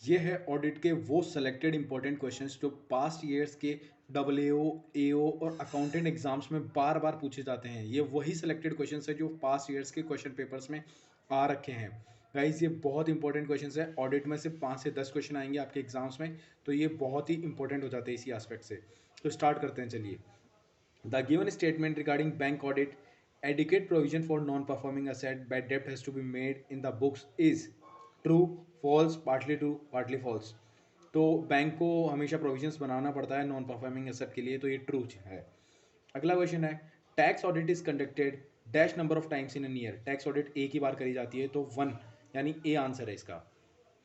ये है ऑडिट के वो सेलेक्टेड इंपॉर्टेंट क्वेश्चंस जो पास्ट ईयर्स के AAO, AO और अकाउंटेंट एग्जाम्स में बार बार पूछे जाते हैं। ये वही सेलेक्टेड क्वेश्चंस है जो पास्ट ईयर्स के क्वेश्चन पेपर्स में आ रखे हैं। गाइज ये बहुत इंपॉर्टेंट क्वेश्चंस है। ऑडिट में से 5 से 10 क्वेश्चन आएंगे आपके एग्जाम्स में, तो ये बहुत ही इंपॉर्टेंट हो जाते हैं इसी एस्पेक्ट से। तो स्टार्ट करते हैं, चलिए। The given statement regarding bank audit, adequate provision for non-performing asset bad debt has to be made in the books is true, false, partly false. तो बैंक को हमेशा प्रोविजंस बनाना पड़ता है नॉन परफॉर्मिंग एसेट के लिए, तो ये ट्रू है। अगला क्वेश्चन है, tax audit is conducted dash number of times in an year. Tax audit एक ही बार करी जाती है, तो 1 यानी ए आंसर है इसका।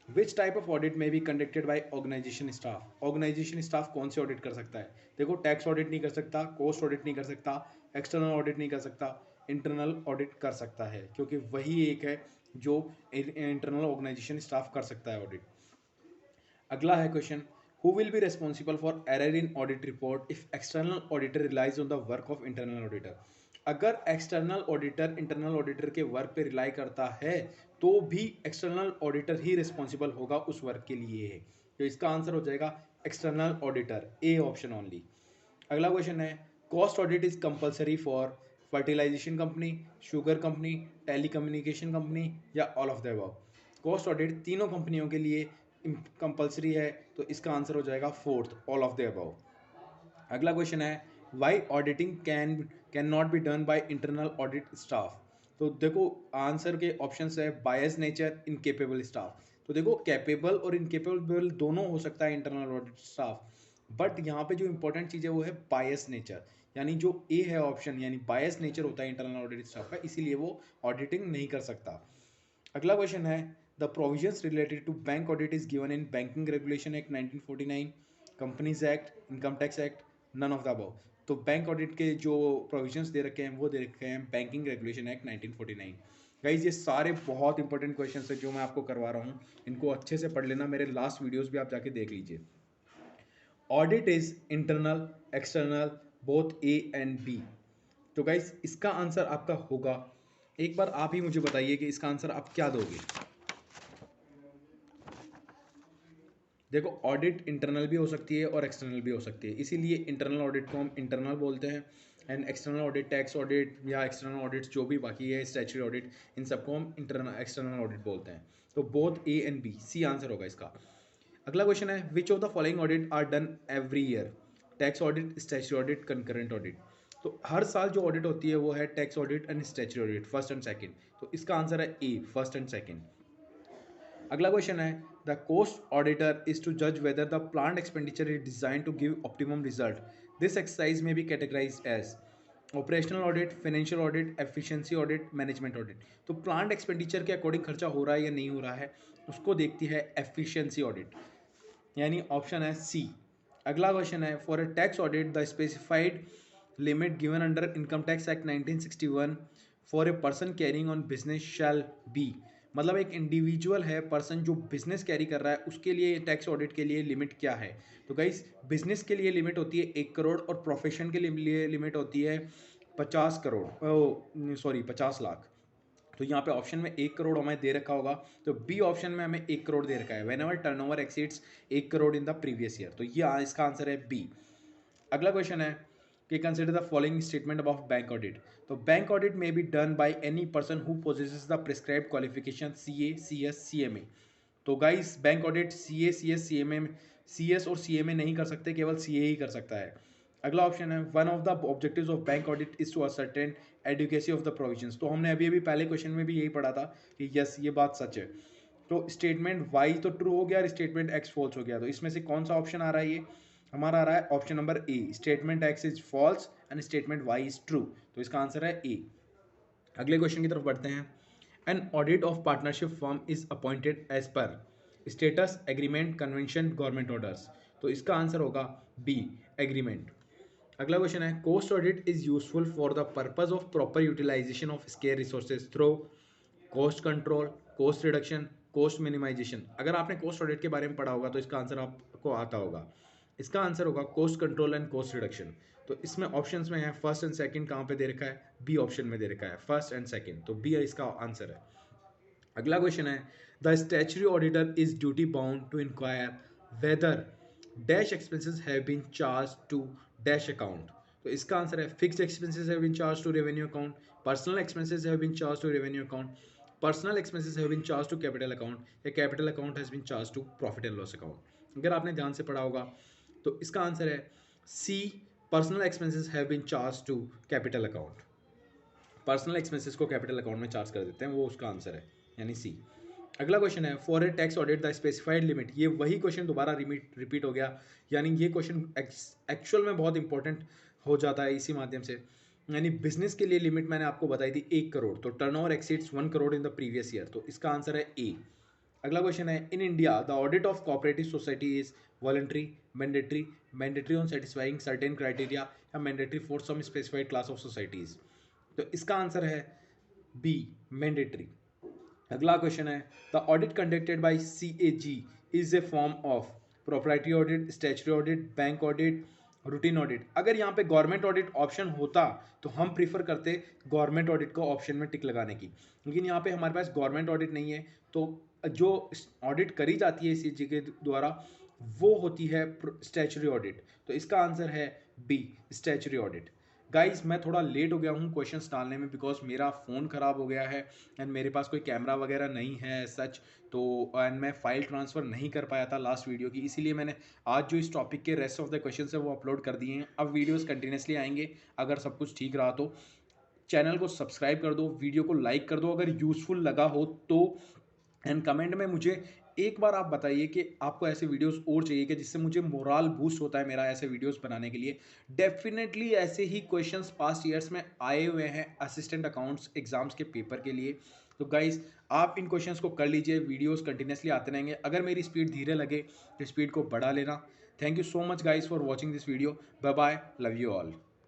Which type of audit may be conducted by organisation staff. Organisation staff कौन से ऑडिट कर सकता है? देखो, टैक्स ऑडिट नहीं कर सकता, कॉस्ट ऑडिट नहीं कर सकता, एक्सटर्नल ऑडिट नहीं कर सकता, इंटरनल ऑडिट कर सकता है, क्योंकि वही एक है जो इंटरनल ऑर्गेनाइजेशन स्टाफ कर सकता है ऑडिट। अगला है question, who will be responsible for error in audit report if external auditor relies on the work of internal auditor. अगर एक्सटर्नल ऑडिटर इंटरनल ऑडिटर के वर्क पे रिलाई करता है तो भी एक्सटर्नल ऑडिटर ही रिस्पॉन्सिबल होगा उस वर्क के लिए है। तो इसका आंसर हो जाएगा external auditor, A option only. अगला क्वेश्चन है, cost audit is compulsory for fertilization company, sugar company, telecommunication company या all of the above. Cost audit तीनों कंपनियों के लिए कंपलसरी है, तो इसका आंसर हो जाएगा fourth, all of the above. अगला क्वेश्चन है, why auditing can not be done by internal audit staff. तो देखो, आंसर के ऑप्शन है बायस नेचर, इनकेपेबल स्टाफ। तो देखो, कैपेबल और इनकेपेबल दोनों हो सकता है इंटरनल ऑडिट स्टाफ, बट यहाँ पे जो इंपॉर्टेंट चीज़ है वो है बायस नेचर, यानी जो ए है ऑप्शन, यानी बायस नेचर होता है इंटरनल ऑडिट स्टाफ का, इसीलिए वो ऑडिटिंग नहीं कर सकता। अगला क्वेश्चन है, the provisions related to bank audit is given in banking regulation act 1949, companies act, income tax act, none of the above. तो बैंक ऑडिट के जो प्रोविजंस दे रखे हैं वो दे रखे हैं बैंकिंग रेगुलेशन एक्ट 1949। गाइज ये सारे बहुत इंपॉर्टेंट क्वेश्चन है जो मैं आपको करवा रहा हूँ, इनको अच्छे से पढ़ लेना, मेरे लास्ट वीडियोस भी आप जाके देख लीजिए। Audit is internal, external, both A and B. तो गाइज इसका आंसर आपका होगा, एक बार आप ही मुझे बताइए कि इसका आंसर आप क्या दोगे। देखो, ऑडिट इंटरनल भी हो सकती है और एक्सटर्नल भी हो सकती है, इसीलिए इंटरनल ऑडिट को हम इंटरनल बोलते हैं, and external audit, tax audit या एक्सटर्नल ऑडिट जो भी बाकी है, स्टैट्यूटरी ऑडिट, इन सबको हम इंटरनल एक्सटर्नल ऑडिट बोलते हैं। तो both A and B, C answer होगा इसका। अगला क्वेश्चन है, which of the following audit are done every year. Tax audit, statutory audit, concurrent audit. तो हर साल जो ऑडिट होती है वो है tax audit and statutory audit, first and second. तो इसका आंसर है ए, फर्स्ट एंड सेकंड। अगला क्वेश्चन है, the cost auditor is to जज whether the plant expenditure is design to give optimum result. This exercise may be categorize as operational audit, financial audit, efficiency audit, management audit. तो plant expenditure के according खर्चा हो रहा है या नहीं हो रहा है, उसको देखती है एफिशिएंसी ऑडिट, यानी ऑप्शन है सी। अगला क्वेश्चन है, for a tax audit the specified limit given under income tax act 1961 for a person carrying on business shall be. मतलब एक इंडिविजुअल है, पर्सन जो बिजनेस कैरी कर रहा है, उसके लिए टैक्स ऑडिट के लिए लिमिट क्या है। तो गाइस, बिजनेस के लिए लिमिट होती है 1 करोड़ और प्रोफेशन के लिए लिमिट होती है 50 करोड़, सॉरी 50 लाख। तो यहाँ पे ऑप्शन में 1 करोड़ हमें दे रखा होगा, तो बी ऑप्शन में हमें 1 करोड़ दे रखा है, when ever turn over exceeds 1 crore in the previous year. तो ये इसका आंसर है बी। अगला क्वेश्चन है कि consider the following statement about bank audit. तो bank audit may be done by any person who possesses the prescribed qualification CA, CS, CMA. तो guys, bank audit CA, CS, CMA, CS और CMA नहीं कर सकते, केवल CA ही कर सकता है। अगला ऑप्शन है, one of the objectives of bank audit is to ascertain adequacy of the provisions. तो हमने अभी अभी पहले क्वेश्चन में भी यही पढ़ा था कि यस, ये बात सच है। तो स्टेटमेंट वाई तो ट्रू हो गया और स्टेटमेंट एक्स फॉल्स हो गया, तो इसमें से कौन सा ऑप्शन आ रहा है? ये हमारा आ रहा है option number A, statement X is false and statement Y is true. तो इसका आंसर है ए। अगले क्वेश्चन की तरफ बढ़ते हैं, an audit of partnership firm is appointed as per status, agreement, convention, government orders. तो इसका आंसर होगा बी, एग्रीमेंट। अगला क्वेश्चन है, cost audit is useful for the purpose of proper utilisation of scarce resources through cost control, cost reduction, cost minimisation. अगर आपने cost audit के बारे में पढ़ा होगा तो इसका आंसर आपको आता होगा। इसका आंसर होगा cost control and cost reduction. तो इसमें ऑप्शंस में है फर्स्ट एंड सेकंड, कहाँ पे दे रखा है? बी ऑप्शन में दे रखा है, फर्स्ट एंड सेकंड, तो बी इसका आंसर है। अगला क्वेश्चन है the statutory auditor is duty bound to inquire whether dash expenses have been charge to dash account. तो इसका आंसर है fixed expenses have been charge to revenue account, personal expenses have been charge to revenue account, personal expenses have been charge to capital account, या capital account has been charge to profit and loss account. अगर आपने ध्यान से पढ़ा होगा तो इसका answer है C, personal expenses have been charge to capital account. Personal expenses को कैपिटल अकाउंट में चार्ज कर देते हैं, वो उसका आंसर है, यानी सी। अगला क्वेश्चन है for a tax audit the specified limit. ये वही क्वेश्चन दोबारा रिपीट हो गया, यानी ये क्वेश्चन एक्चुअल में बहुत इंपॉर्टेंट हो जाता है इसी माध्यम से। यानी बिजनेस के लिए लिमिट मैंने आपको बताई थी 1 करोड़, तो turnover exceeds 1 crore in the previous year, तो इसका आंसर है ए। अगला क्वेश्चन है in India the audit of cooperative society is voluntary, mandatory, mandatory on satisfying certain criteria, या mandatory for some specified class of societies. तो इसका answer है B, mandatory. अगला क्वेश्चन है the audit conducted by CAG is a form of proprietary audit, statutory audit, bank audit, routine audit. अगर यहाँ पे government audit option होता तो हम प्रीफर करते गवर्नमेंट ऑडिट को ऑप्शन में टिक लगाने की, लेकिन यहाँ पे हमारे पास गवर्नमेंट ऑडिट नहीं है, तो जो ऑडिट करी जाती है CAG के द्वारा वो होती है स्टैच्यूटरी ऑडिट। तो इसका आंसर है बी, स्टैच्यूटरी ऑडिट। गाइस मैं थोड़ा लेट हो गया हूँ क्वेश्चंस डालने में, बिकॉज मेरा फ़ोन ख़राब हो गया है एंड मेरे पास कोई कैमरा वगैरह नहीं है सच, तो एंड मैं फाइल ट्रांसफ़र नहीं कर पाया था लास्ट वीडियो की, इसीलिए मैंने आज जो इस टॉपिक के रेस्ट ऑफ द क्वेश्चन है वो अपलोड कर दिए हैं। अब वीडियोज़ कंटिन्यूसली आएंगे, अगर सब कुछ ठीक रहा तो चैनल को सब्सक्राइब कर दो, वीडियो को लाइक कर दो अगर यूज़फुल लगा हो तो, एंड कमेंट में मुझे एक बार आप बताइए कि आपको ऐसे वीडियोस और चाहिए कि जिससे मुझे मोराल बूस्ट होता है मेरा ऐसे वीडियोस बनाने के लिए। डेफिनेटली ऐसे ही क्वेश्चंस पास्ट ईयर्स में आए हुए हैं असिस्टेंट अकाउंट्स एग्जाम्स के पेपर के लिए। तो गाइस आप इन क्वेश्चंस को कर लीजिए, वीडियोस कंटिन्यूसली आते रहेंगे। अगर मेरी स्पीड धीरे लगे तो स्पीड को बढ़ा लेना। Thank you so much guys for watching this video. Bye bye, love you all.